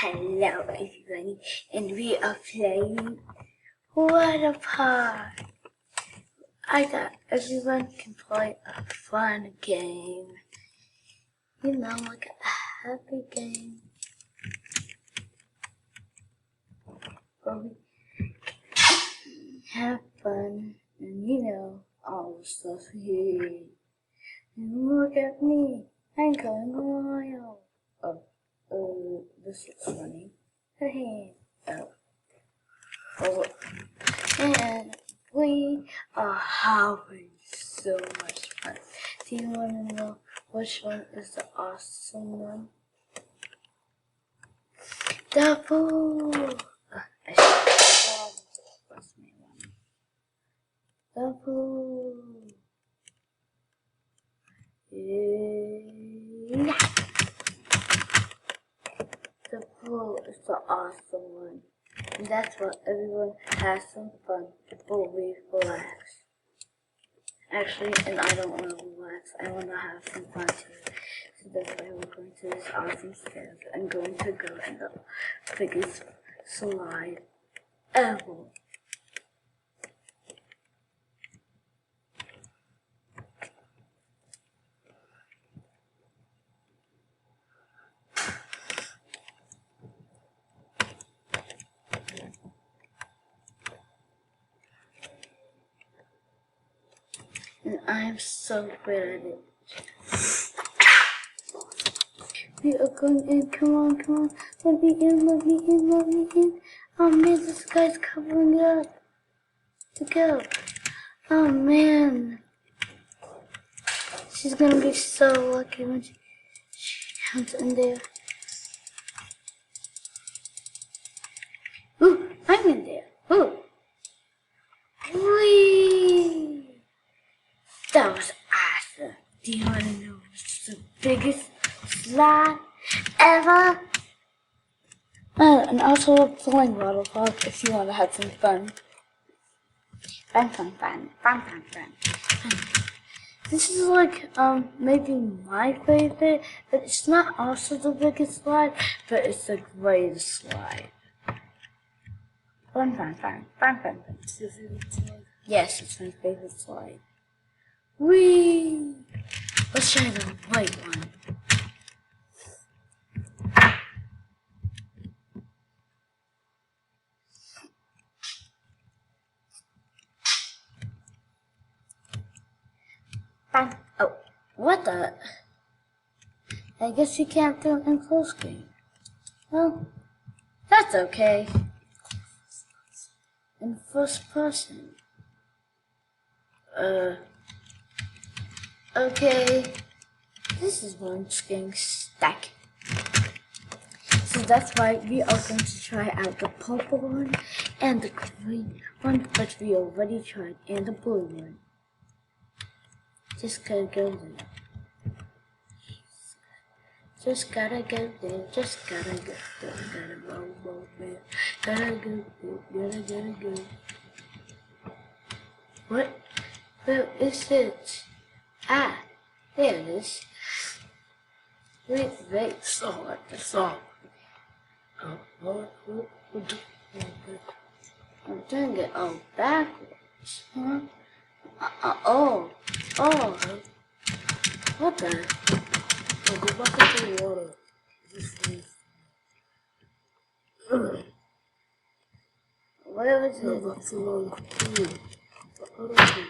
Hello everybody, and we are playing WaterPark. I thought everyone can play a fun game. You know, like a happy game. Where we have fun and all the stuff here. And look at me, I'm going wild. Oh, this is funny. Hey, oh, and we are having so much fun. Do you want to know which one is the awesome one? The pool. I should the pool. Yeah. The pool is the awesome one. And that's where everyone has some fun before we relax. Actually, and I don't want to relax. I want to have some fun too. So that's why we're going to this awesome stairs. I'm going to go in the biggest slide ever. And I'm so good at it. We are going in. Come on. Let me in. Oh man, this guy's covering it up. To go. Oh man. She's gonna be so lucky when she comes in there. Ooh, I'm in there. Ooh. Whee! That was awesome. Do you want to know what's the biggest slide ever? And also we're playing WaterPark if you want to have some fun. Fun. This is like, maybe my favorite, but it's not also the biggest slide, but it's the greatest slide. Fun. It's your favorite slide? Yes, it's my favorite slide. Whee! Let's try the white one. Bang. Oh, what the? I guess you can't do it in close game. Well, that's okay. In first person. Okay. This is one getting stuck. So that's why we are going to try out the purple one and the green one, which we already tried, and the blue one. Just gotta go there. Just gotta go there. Gotta roll there. Gotta go. What? Where is it? Ah, there it is. Wait. Saw. I'm doing it all backwards, huh? Oh. What the? Oh, go back into the water. Where was it? No, that's the wrong pool. The other pool.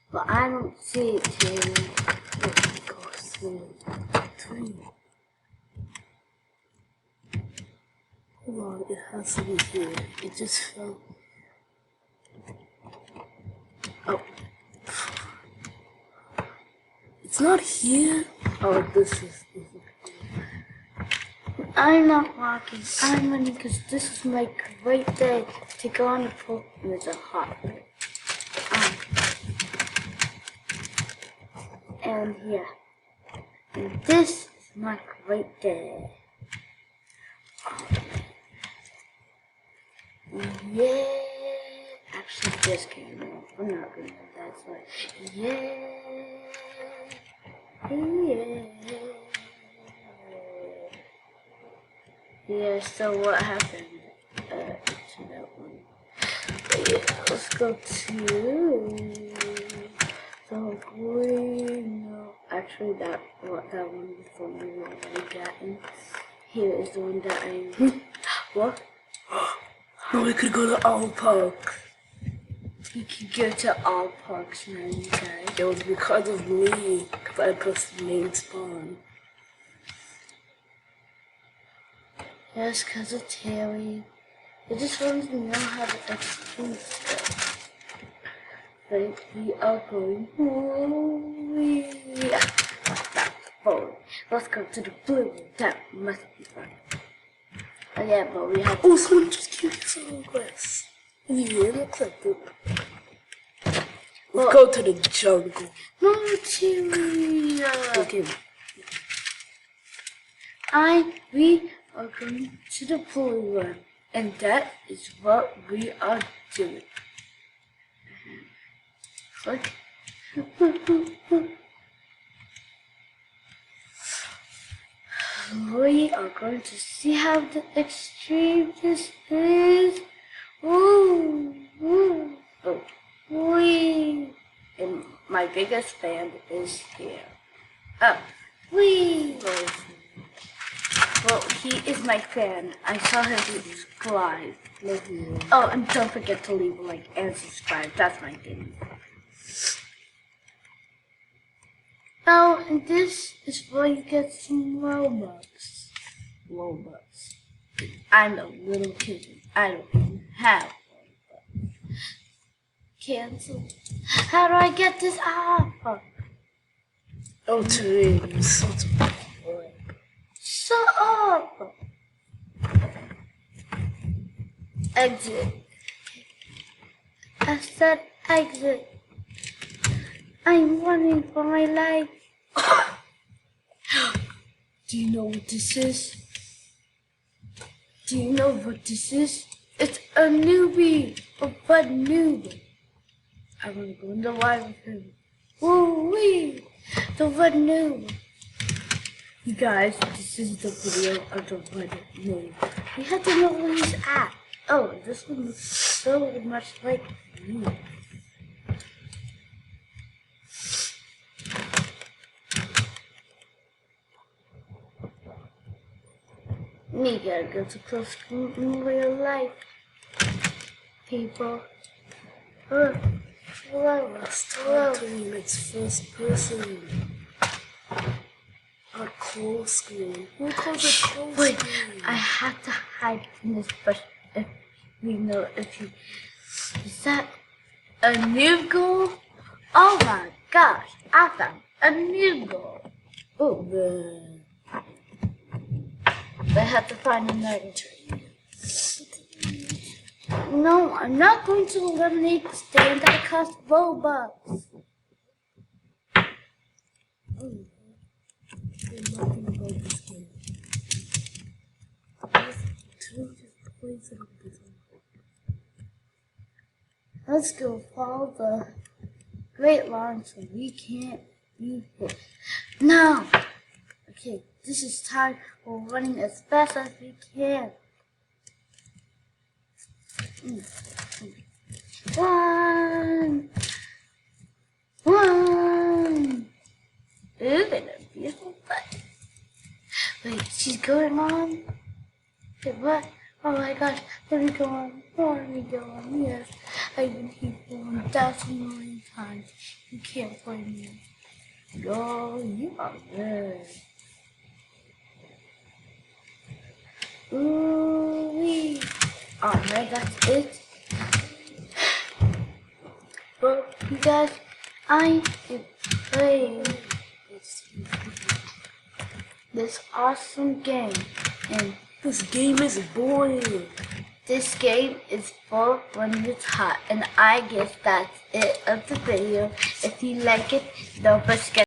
But I don't see it here. Hold on, it has to be here. It just fell. Oh. It's not here. Oh, this is. I'm not walking. I'm running because this is my great day to go on the pool and it's a hot day. And yeah. And this is my great day. Yeah. actually just came out. I'm not gonna let that slide. Yeah. Yeah, so what happened to that one? Yeah, let's go to the green. No, actually, that one before we already gotten. Here is the one that I. What? No, we could go to all park. You can go to all parks now, you guys. It was because of me, because I pressed the main spawn. Yes, because of Terry. I just wanted to know how to explain stuff. But we are going forward. Let's go to the blue one. That must be fun. Oh yeah, but we have. Oh, someone just gave me some requests. And you really accepted. Let's go to the jungle. No, Terry. Okay. We are going to the blue one. And that is what we are doing. Click. We are going to see how the extreme this is. Ooh, ooh, oh, wee. And my biggest fan is here. Oh, wee. Well, he is my fan. I saw him subscribe. Oh, and don't forget to leave a like and subscribe. That's my thing. Oh, and this is where you get some Robux. I'm a little kid. I don't even have one. Cancel. How do I get this off? Oh, today you're such a boy. Shut up! Exit. I said exit. I'm running for my life. Do you know what this is? Do you know what this is? It's a newbie, a bud noob. I want to go in the live with him. Woo-wee! The bud noob. You guys, this is the video of the bud noob. We have to know where he's at. Oh, this one looks so much like me. You gotta go to close in real life, people. Hello. It's first person. A close screen. Who calls it close Wait, screen? I have to hide in this bush. If we know if you. Is that a new goal? Oh my gosh, I found a new goal. Oh, man. I have to find another tree. No, I'm not going to eliminate the stand that costs Robux. Nothing about this game. Let's go follow the great line so we can't be hit. No! Okay, this is time for running as fast as we can. One! Ooh, and a beautiful butt. Wait, she's going on? Wait, what? Oh my gosh, let me go on. Oh, let me go on. Yes, I've been here for 1,000 million times. You can't blame me. Go, you are good. Ooh-wee. Alright, that's it. Well, you guys, I am playing this awesome game, and this game is boring. This game is for when it's hot, and I guess that's it of the video. If you like it, don't forget